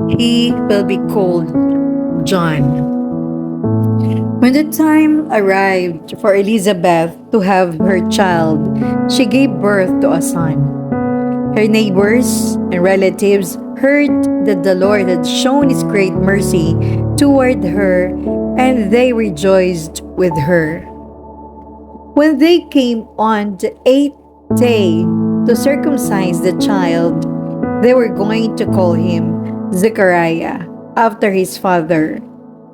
He will be called John. When the time arrived for Elizabeth to have her child, she gave birth to a son. Her neighbors and relatives heard that the Lord had shown his great mercy toward her, and they rejoiced with her. When they came on the eighth day to circumcise the child, they were going to call him Zechariah after his father.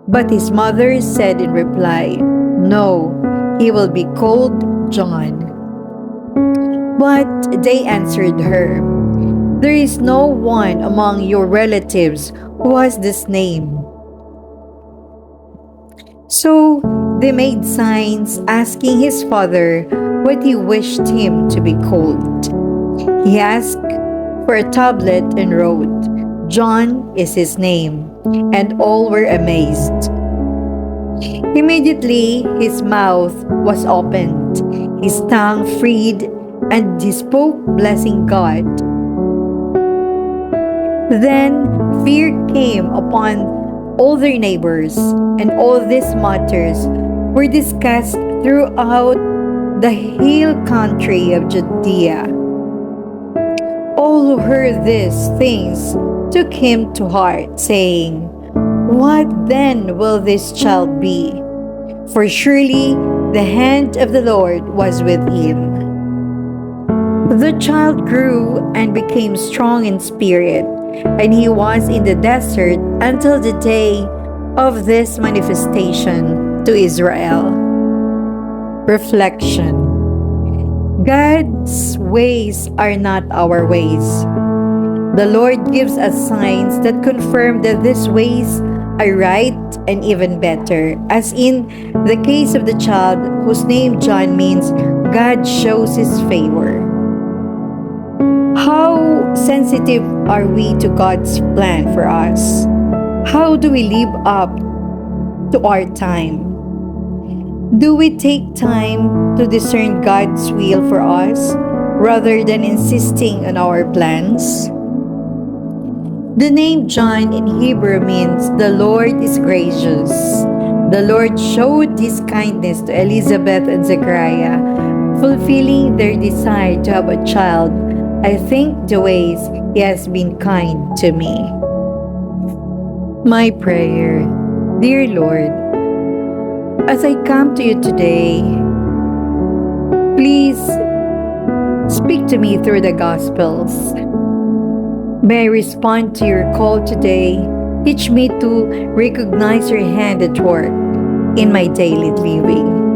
But his mother said in reply, "No, he will be called John." But they answered her, "There is no one among your relatives who has this name." So they made signs asking his father what he wished him to be called. He asked for a tablet and wrote, "John is his name," and all were amazed. Immediately his mouth was opened, his tongue freed, and he spoke, blessing God. Then fear came upon all their neighbors, and all these matters were discussed throughout the hill country of Judea. All who heard these things took him to heart, saying, "What then will this child be? For surely the hand of the Lord was with him." The child grew and became strong in spirit, and he was in the desert until the day of this manifestation to Israel. Reflection: God's ways are not our ways. The Lord gives us signs that confirm that these ways are right and even better, as in the case of the child whose name John means God shows his favor. How sensitive are we to God's plan for us? How do we live up to our time? Do we take time to discern God's will for us rather than insisting on our plans? The name John in Hebrew means "the Lord is gracious." The Lord showed his kindness to Elizabeth and Zechariah, fulfilling their desire to have a child. I think the ways he has been kind to me. My prayer: Dear Lord, as I come to you today, please speak to me through the Gospels. May I respond to your call today. Teach me to recognize your hand at work in my daily living.